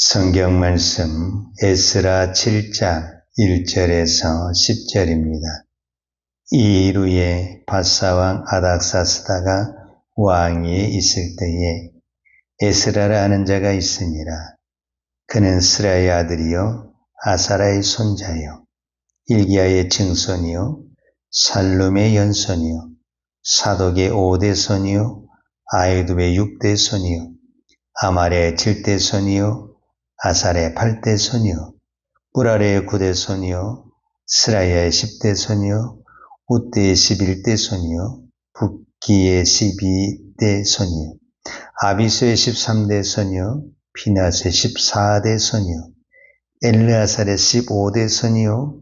성경 말씀 에스라 7장 1절에서 10절입니다. 이루에 바사왕 아닥사스다가 왕위에 있을 때에 에스라라는 자가 있으니라. 그는 스라의 아들이요 아사라의 손자요 일기야의 증손이요 살룸의 연손이요 사독의 5대 손이요 아이두의 6대 손이요 아말의 7대 손이요 아살의 8대 손이요 뿌랄의 9대 손이요 스라야의 10대 손이요 우대의 11대 손이요 붓기의 12대 손이요 아비스의 13대 손이요 피나스의 14대 손이요 엘르아살의 15대 손이요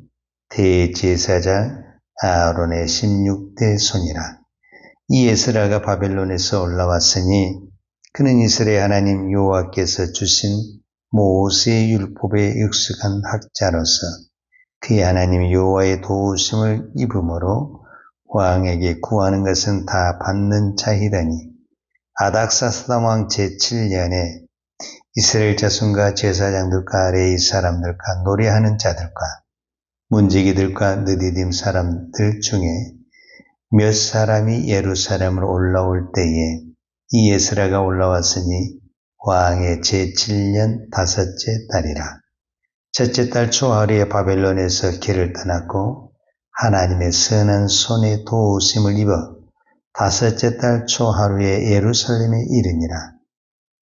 대제사장 아론의 16대 손이라. 이 에스라가 바벨론에서 올라왔으니 그는 이스라엘 하나님 여호와께서 주신 모세의 율법에 익숙한 학자로서 그의 하나님 여호와의 도우심을 입음으로 왕에게 구하는 것은 다 받는 자이더니 아닥사스다 왕 제7년에 이스라엘 자손과 제사장들과 레위 사람들과 노래하는 자들과 문지기들과 느디딤 사람들 중에 몇 사람이 예루살렘으로 올라올 때에 이 에스라가 올라왔으니 왕의 제7년 5째 달이라. 첫째 달 초하루에 바벨론에서 길을 떠났고 하나님의 선한 손에 도우심을 입어 5째 달 초하루에 예루살렘에 이르니라.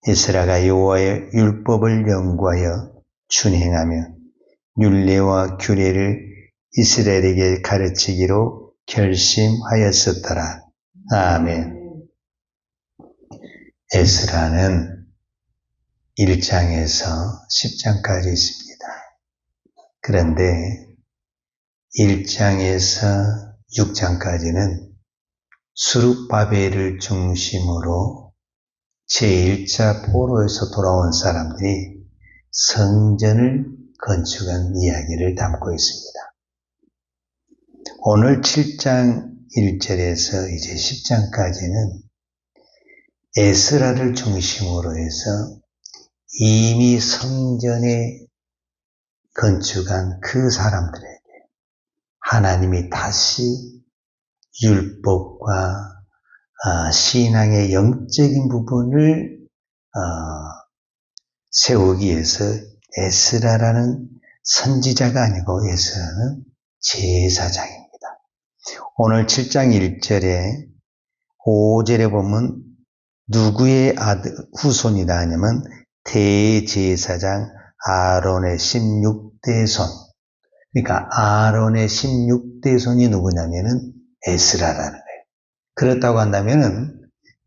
에스라가 여호와의 율법을 연구하여 준행하며 율례와 규례를 이스라엘에게 가르치기로 결심하였었더라. 아멘. 에스라는 1장에서 10장까지 있습니다. 그런데 1장에서 6장까지는 수룹바벨을 중심으로 제1차 포로에서 돌아온 사람들이 성전을 건축한 이야기를 담고 있습니다. 오늘 7장 1절에서 이제 10장까지는 에스라를 중심으로 해서 이미 성전에 건축한 그 사람들에게 하나님이 다시 율법과 신앙의 영적인 부분을 세우기 위해서 에스라라는 선지자가 아니고 에스라는 제사장입니다. 오늘 7장 1절에 5절에 보면 누구의 후손이다 하냐면 대제사장 아론의 16대 손. 그러니까 아론의 16대 손이 누구냐면은 에스라라는 거예요. 그렇다고 한다면은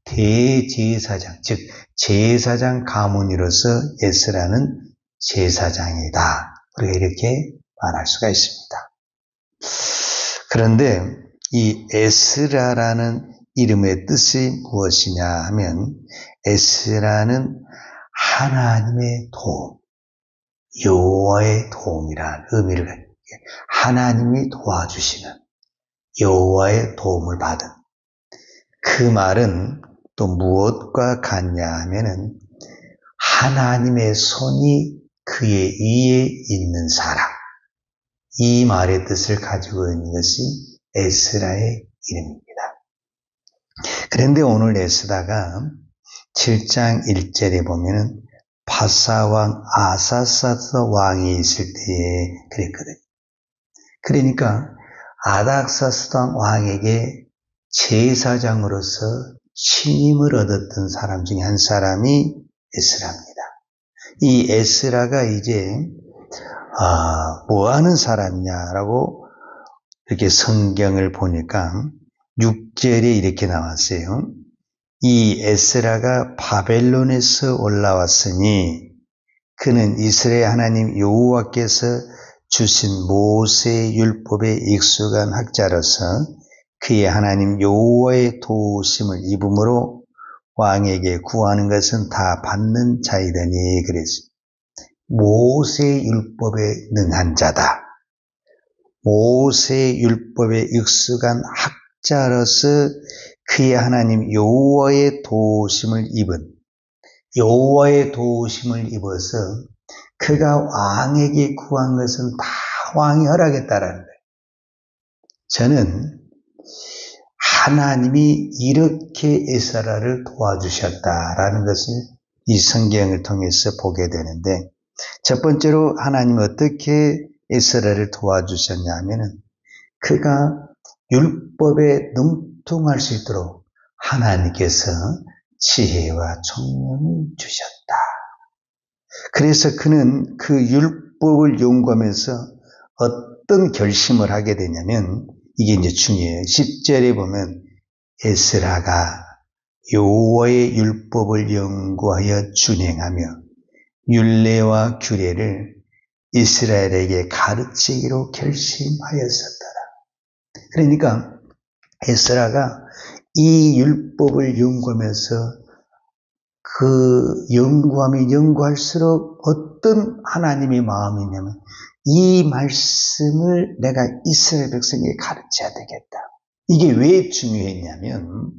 대제사장, 즉 제사장 가문으로서 에스라는 제사장이다. 우리가 이렇게 말할 수가 있습니다. 그런데 이 에스라라는 이름의 뜻이 무엇이냐 하면 에스라는 하나님의 도움, 여호와의 도움이라는 의미를 가지고 하나님이 도와주시는 여호와의 도움을 받은 그 말은 또 무엇과 같냐 하면은 하나님의 손이 그의 위에 있는 사람, 이 말의 뜻을 가지고 있는 것이 에스라의 이름입니다. 그런데 오늘 에스라가 7장 1절에 보면은 바사왕 아사사스 왕이 있을 때에 그랬거든요. 그러니까 아닥사스다 왕에게 제사장으로서 신임을 얻었던 사람 중에 한 사람이 에스라입니다. 이 에스라가 이제 뭐 하는 사람이냐라고 이렇게 성경을 보니까 6절에 이렇게 나왔어요. 이 에스라가 바벨론에서 올라왔으니 그는 이스라엘 하나님 여호와께서 주신 모세의 율법에 익숙한 학자로서 그의 하나님 여호와의 도우심을 입음으로 왕에게 구하는 것은 다 받는 자이더니 그랬어요. 모세의 율법에 능한 자다. 모세의 율법에 익숙한 학자로서 그의 하나님 여호와의 도우심을 입은 여호와의 도우심을 입어서 그가 왕에게 구한 것은 다 왕이 허락했다라는 거예요. 저는 하나님이 이렇게 에스라를 도와주셨다라는 것을 이 성경을 통해서 보게 되는데, 첫 번째로 하나님이 어떻게 에스라를 도와주셨냐 하면은 그가 율법에 능통할 수 있도록 하나님께서 지혜와 총명을 주셨다. 그래서 그는 그 율법을 연구하면서 어떤 결심을 하게 되냐면, 이게 이제 중요해요. 10절에 보면 에스라가 여호와의 율법을 연구하여 준행하며 율례와 규례를 이스라엘에게 가르치기로 결심하였었더라. 그러니까 에스라가 이 율법을 연구하면서 그 연구하면 연구할수록 어떤 하나님의 마음이냐면, 이 말씀을 내가 이스라엘 백성에게 가르쳐야 되겠다. 이게 왜 중요했냐면,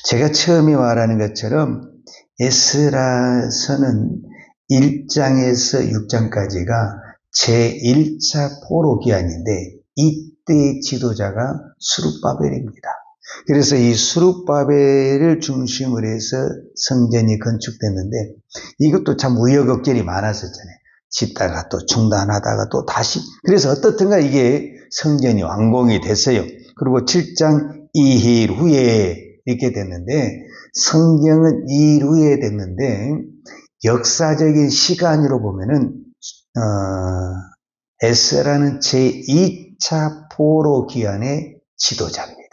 제가 처음에 말하는 것처럼 에스라서는 1장에서 6장까지가 제1차 포로 기한인데, 이때의 지도자가 스룹바벨입니다. 그래서 이 스룹바벨을 중심으로 해서 성전이 건축됐는데, 이것도 참 우여곡절이 많았었잖아요. 짓다가 또 중단하다가 또 다시, 그래서 어떻든가 이게 성전이 완공이 됐어요. 그리고 7장 2일 후에 이렇게 됐는데, 성경은 2일 후에 됐는데 역사적인 시간으로 보면은 에스라는 제2차 포로 기한의 지도자입니다.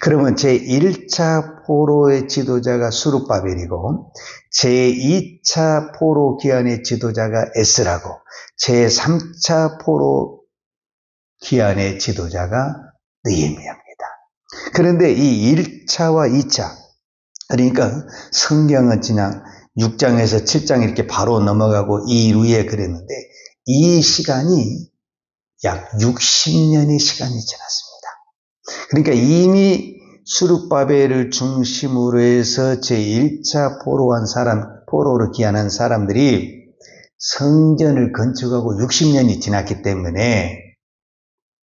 그러면 제1차 포로의 지도자가 스룹바벨이고, 제2차 포로 기한의 지도자가 에스라고, 제3차 포로 기한의 지도자가 느헤미야입니다. 그런데 이 1차와 2차, 그러니까 성경은 그냥 6장에서 7장 이렇게 바로 넘어가고 2일 후에 그랬는데, 이 시간이 약 60년의 시간이 지났습니다. 그러니까 이미 스룹바벨을 중심으로 해서 제1차 포로로 귀환한 사람들이 성전을 건축하고 60년이 지났기 때문에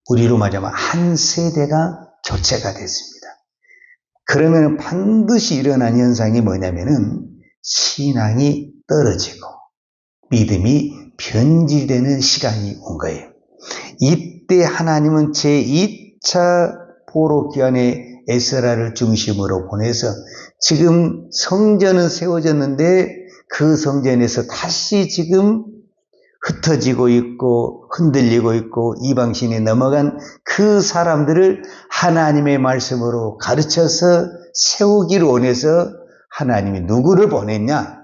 우리로 말하면 한 세대가 교체가 됐습니다. 그러면 반드시 일어난 현상이 뭐냐면은 신앙이 떨어지고 믿음이 변질되는 시간이 온 거예요. 이때 하나님은 제2차 포로 기한의 에스라를 중심으로 보내서 지금 성전은 세워졌는데 그 성전에서 다시 지금 흩어지고 있고 흔들리고 있고 이방신에 넘어간 그 사람들을 하나님의 말씀으로 가르쳐서 세우기를 원해서 하나님이 누구를 보냈냐?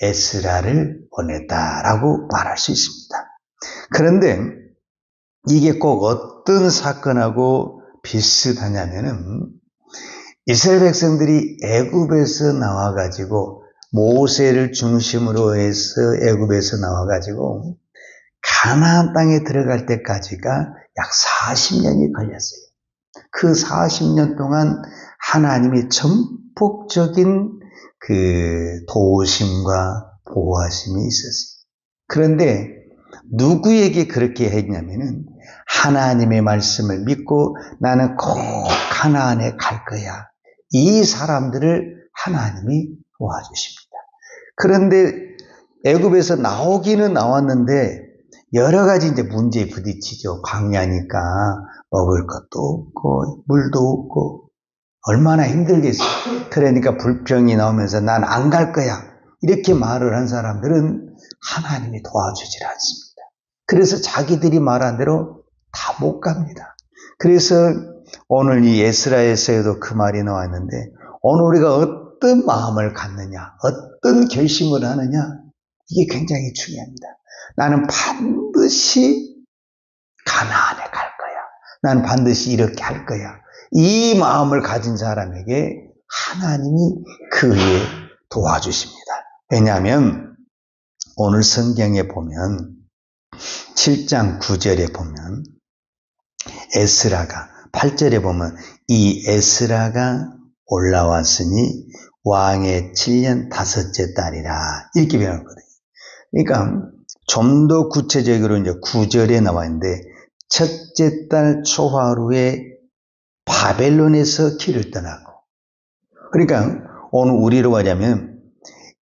에스라를 보냈다라고 말할 수 있습니다. 그런데 이게 꼭 어떤 사건하고 비슷하냐면은 이스라엘 백성들이 애굽에서 나와가지고 모세를 중심으로 해서 애굽에서 나와가지고 가나안 땅에 들어갈 때까지가 약 40년이 걸렸어요. 그 40년 동안 하나님이 전폭적인 그 도우심과 보호하심이 있었어요. 그런데 누구에게 그렇게 했냐면은 하나님의 말씀을 믿고 나는 꼭 가나안에 갈 거야. 이 사람들을 하나님이 도와주십니다. 그런데 애굽에서 나오기는 나왔는데 여러 가지 이제 문제에 부딪히죠. 광야니까 먹을 것도 없고 물도 없고 얼마나 힘들겠어요. 그러니까 불평이 나오면서 난 안 갈 거야. 이렇게 말을 한 사람들은 하나님이 도와주질 않습니다. 그래서 자기들이 말한 대로 다 못 갑니다. 그래서 오늘 이 에스라에서도 그 말이 나왔는데, 오늘 우리가 어떤 마음을 갖느냐, 어떤 결심을 하느냐, 이게 굉장히 중요합니다. 나는 반드시 가나안에 갈 거야. 나는 반드시 이렇게 할 거야. 이 마음을 가진 사람에게 하나님이 그에 도와주십니다. 왜냐하면 오늘 성경에 보면 7장 9절에 보면 에스라가, 8절에 보면 이 에스라가 올라왔으니 왕의 7년 5째 달이라 이렇게 배웠거든요. 그러니까 좀 더 구체적으로 이제 9절에 나와 있는데 첫째 달 초하루에 바벨론에서 길을 떠나고, 그러니까 오늘 우리로 하자면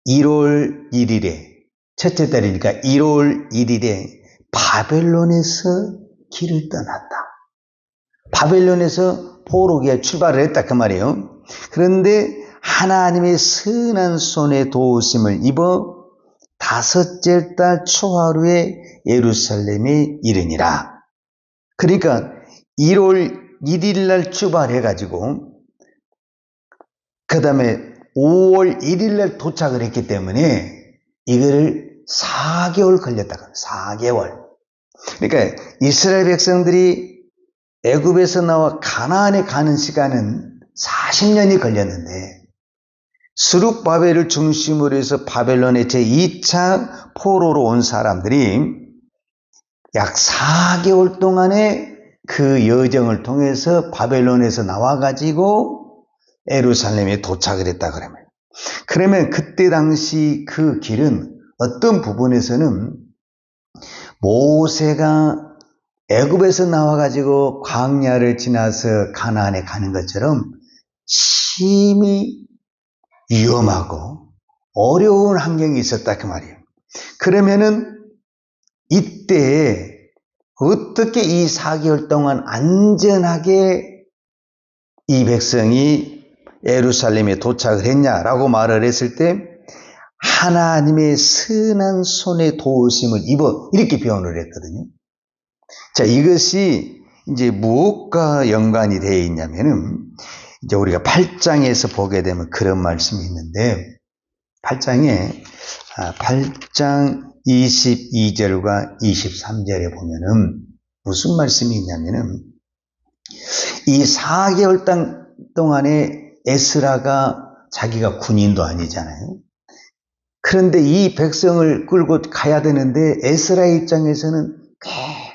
1월 1일에 첫째 달이니까 1월 1일에 바벨론에서 길을 떠났다. 바벨론에서 포로기에 출발을 했다 그 말이에요. 그런데 하나님의 선한 손에 도우심을 입어 다섯째 달 초하루에 예루살렘에 이르니라. 그러니까 1월 1일 날 출발해가지고 그 다음에 5월 1일 날 도착을 했기 때문에 이거를 4개월 걸렸다고. 4개월. 그러니까 이스라엘 백성들이 애굽에서 나와 가나안에 가는 시간은 40년이 걸렸는데 스룹바벨을 중심으로 해서 바벨론의 제2차 포로로 온 사람들이 약 4개월 동안의 그 여정을 통해서 바벨론에서 나와가지고 예루살렘에 도착을 했다 그러면 그때 당시 그 길은 어떤 부분에서는 모세가 애굽에서 나와가지고 광야를 지나서 가나안에 가는 것처럼 심히 위험하고 어려운 환경이 있었다 그 말이에요. 그러면은 이때 어떻게 이 4개월 동안 안전하게 이 백성이 예루살렘에 도착을 했냐라고 말을 했을 때 하나님의 선한 손에 도우심을 입어 이렇게 표현을 했거든요. 자, 이것이 이제 무엇과 연관이 되어 있냐면은 이제 우리가 8장에서 보게 되면 그런 말씀이 있는데 8장 22절과 23절에 보면은 무슨 말씀이 있냐면은 이 4개월 동안에 에스라가 자기가 군인도 아니잖아요. 그런데 이 백성을 끌고 가야 되는데 에스라의 입장에서는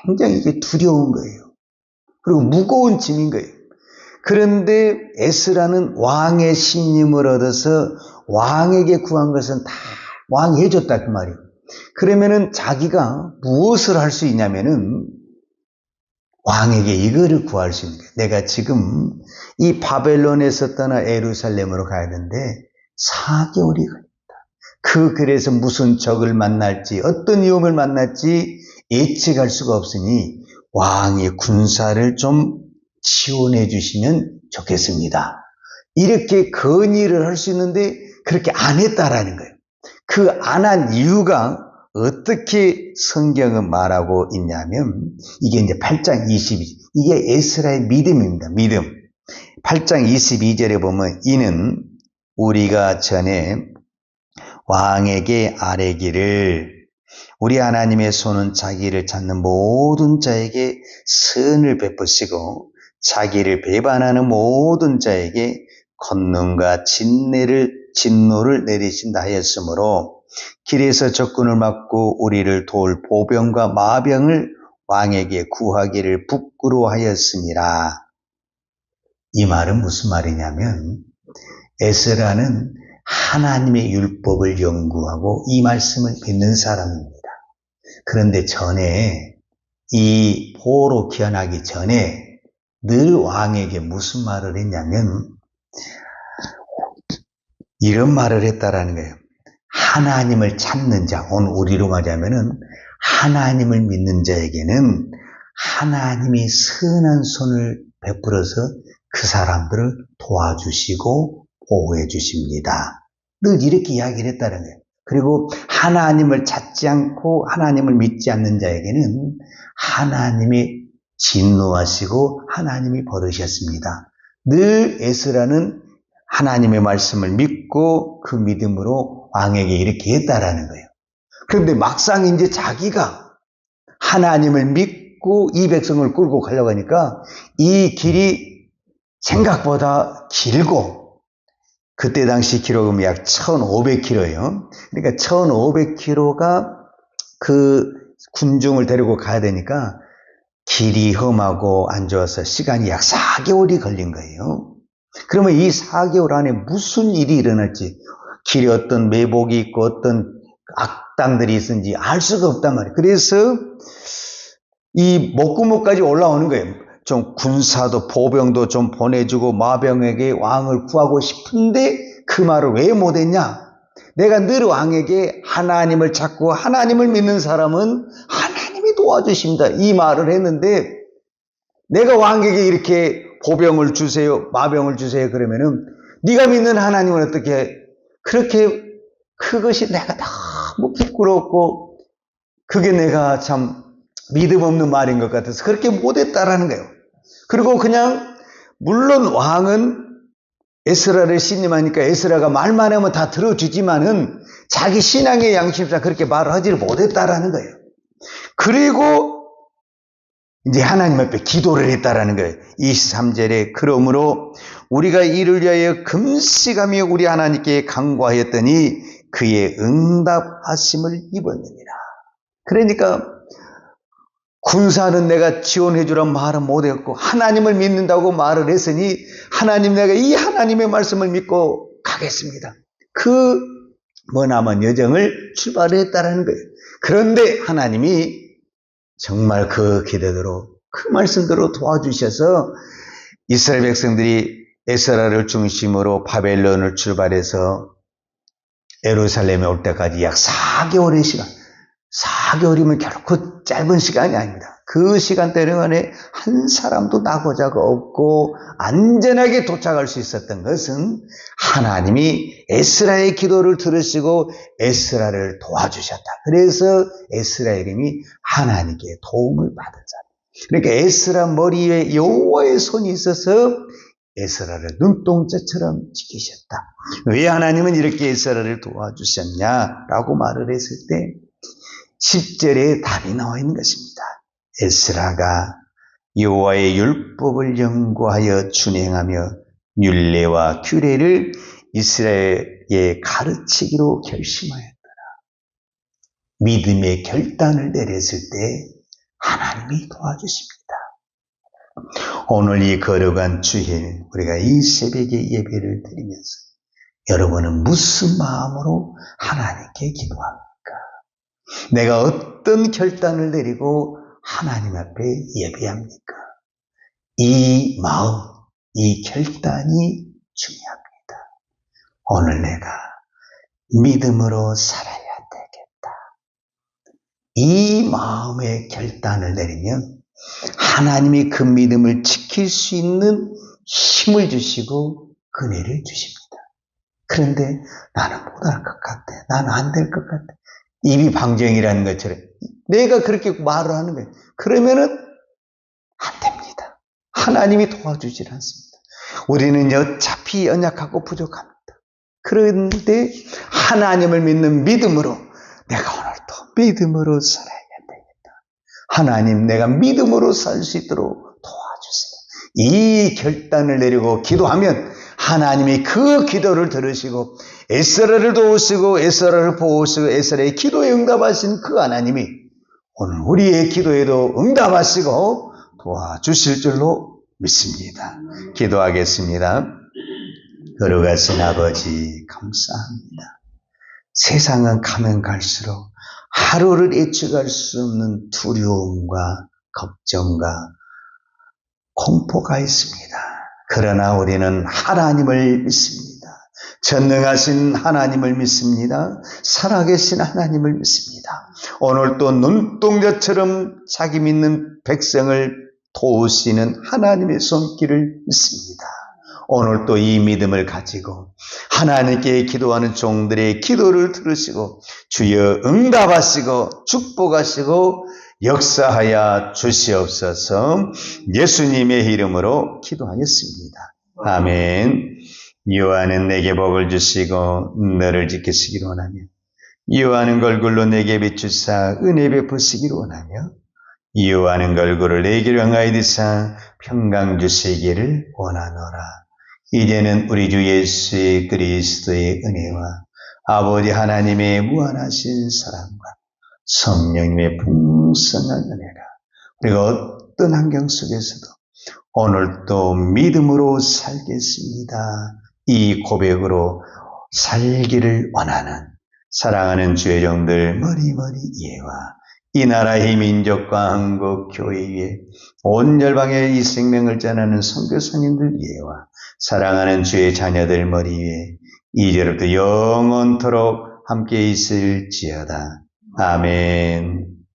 굉장히 이게 두려운 거예요. 그리고 무거운 짐인 거예요. 그런데 에스라는 왕의 신임을 얻어서 왕에게 구한 것은 다 왕이 해줬다 그 말이에요. 그러면은 자기가 무엇을 할 수 있냐면은 왕에게 이거를 구할 수 있는 거예요. 내가 지금 이 바벨론에서 떠나 예루살렘으로 가야 되는데 4개월이 걸린다. 그 길에서 무슨 적을 만날지 어떤 위험을 만날지 예측할 수가 없으니 왕의 군사를 좀 지원해 주시면 좋겠습니다. 이렇게 건의를 할 수 있는데 그렇게 안 했다라는 거예요. 그 안 한 이유가 어떻게 성경은 말하고 있냐면 이게 이제 8장 22절 이게 에스라의 믿음입니다. 믿음. 8장 22절에 보면 이는 우리가 전에 왕에게 아뢰기를 우리 하나님의 손은 자기를 찾는 모든 자에게 선을 베푸시고 자기를 배반하는 모든 자에게 권능과 진노를 내리신다 하였으므로 길에서 적군을 막고 우리를 도울 보병과 마병을 왕에게 구하기를 부끄러워하였습니다. 이 말은 무슨 말이냐면 에스라는 하나님의 율법을 연구하고 이 말씀을 믿는 사람입니다. 그런데 전에 이 포로 귀환하기 전에 늘 왕에게 무슨 말을 했냐면 이런 말을 했다라는 거예요. 하나님을 찾는 자, 오늘 우리로 말하자면은 하나님을 믿는 자에게는 하나님이 선한 손을 베풀어서 그 사람들을 도와주시고 보호해 주십니다. 늘 이렇게 이야기를 했다는 거예요. 그리고 하나님을 찾지 않고 하나님을 믿지 않는 자에게는 하나님이 진노하시고 하나님이 벌으셨습니다. 늘 에스라는 하나님의 말씀을 믿고 그 믿음으로 왕에게 이렇게 했다라는 거예요. 그런데 막상 이제 자기가 하나님을 믿고 이 백성을 끌고 가려고 하니까 이 길이 생각보다 길고 그때 당시 기록은 약 1500km예요. 그러니까 1500km가 그 군중을 데리고 가야 되니까 길이 험하고 안 좋아서 시간이 약 4개월이 걸린 거예요. 그러면 이 4개월 안에 무슨 일이 일어날지 길에 어떤 매복이 있고 어떤 악당들이 있는지 알 수가 없단 말이에요. 그래서 이 목구멍까지 올라오는 거예요. 좀 군사도 보병도 좀 보내주고 마병에게 왕을 구하고 싶은데 그 말을 왜 못했냐? 내가 늘 왕에게 하나님을 찾고 하나님을 믿는 사람은 하나님이 도와주십니다. 이 말을 했는데 내가 왕에게 이렇게 보병을 주세요, 마병을 주세요 그러면은 네가 믿는 하나님은 어떻게 그렇게 그것이 내가 너무 부끄럽고 그게 내가 참 믿음 없는 말인 것 같아서 그렇게 못했다라는 거예요. 그리고 그냥 물론 왕은 에스라를 신임하니까 에스라가 말만 하면 다 들어주지만은 자기 신앙의 양심상 그렇게 말을 하지를 못했다라는 거예요. 그리고 이제 하나님 앞에 기도를 했다라는 거예요. 23절에 그러므로 우리가 이를 위하여 금식하며 우리 하나님께 간구하였더니 그의 응답하심을 입었느니라. 그러니까 군사는 내가 지원해 주란 말은 못했고 하나님을 믿는다고 말을 했으니 하나님 내가 이 하나님의 말씀을 믿고 가겠습니다. 그 머나먼 여정을 출발했다라는 거예요. 그런데 하나님이 정말 그 기대대로 그 말씀대로 도와주셔서 이스라엘 백성들이 에스라를 중심으로 바벨론을 출발해서 예루살렘에 올 때까지 약 4개월의 시간, 4개월이면 결코 짧은 시간이 아닙니다. 그 시간 동안에 한 사람도 낙오자가 없고 안전하게 도착할 수 있었던 것은 하나님이 에스라의 기도를 들으시고 에스라를 도와주셨다. 그래서 에스라 이름이 하나님께 도움을 받은 사람. 그러니까 에스라 머리에 여호와의 손이 있어서 에스라를 눈동자처럼 지키셨다. 왜 하나님은 이렇게 에스라를 도와주셨냐라고 말을 했을 때 10절에 답이 나와 있는 것입니다. 에스라가 여호와의 율법을 연구하여 준행하며 율례와 규례를 이스라엘에 가르치기로 결심하였더라. 믿음의 결단을 내렸을 때 하나님이 도와주십니다. 오늘 이 거룩한 주일 우리가 이 새벽에 예배를 드리면서 여러분은 무슨 마음으로 하나님께 기도합니까? 내가 어떤 결단을 내리고 하나님 앞에 예배합니까? 이 마음, 이 결단이 중요합니다. 오늘 내가 믿음으로 살아야 되겠다. 이 마음의 결단을 내리면 하나님이 그 믿음을 지킬 수 있는 힘을 주시고 은혜를 주십니다. 그런데 나는 못할 것 같아. 나는 안 될 것 같아. 입이 방정이라는 것처럼 내가 그렇게 말을 하는 거예요. 그러면은 안 됩니다. 하나님이 도와주질 않습니다. 우리는 어차피 연약하고 부족합니다. 그런데 하나님을 믿는 믿음으로 내가 오늘도 믿음으로 살아야 되겠다. 하나님 내가 믿음으로 살 수 있도록 도와주세요. 이 결단을 내리고 기도하면 하나님이 그 기도를 들으시고 에스라를 도우시고 에스라를 보호하시고 에스라의 기도에 응답하신 그 하나님이 오늘 우리의 기도에도 응답하시고 도와주실 줄로 믿습니다. 기도하겠습니다. 거룩하신 아버지 감사합니다. 세상은 가면 갈수록 하루를 예측할 수 없는 두려움과 걱정과 공포가 있습니다. 그러나 우리는 하나님을 믿습니다. 전능하신 하나님을 믿습니다. 살아계신 하나님을 믿습니다. 오늘 또 눈동자처럼 자기 믿는 백성을 도우시는 하나님의 손길을 믿습니다. 오늘 또 이 믿음을 가지고 하나님께 기도하는 종들의 기도를 들으시고 주여 응답하시고 축복하시고 역사하여 주시옵소서. 예수님의 이름으로 기도하였습니다. 아멘. 여호와는 내게 복을 주시고 너를 지키시기를 원하며 여호와는 걸굴로 내게 비추사 은혜 베푸시기를 원하며 여호와는 걸굴을 내게 향하여 드사 평강 주시기를 원하노라. 이제는 우리 주 예수 그리스도의 은혜와 아버지 하나님의 무한하신 사랑과 성령님의 풍성한 은혜가 우리가 어떤 환경 속에서도 오늘도 믿음으로 살겠습니다. 이 고백으로 살기를 원하는 사랑하는 주의 종들 머리머리 예와 이 나라의 민족과 한국 교회 위에 온 열방에 이 생명을 전하는 선교사님들 예와 사랑하는 주의 자녀들 머리 위에 이제부터 영원토록 함께 있을지어다. 아멘.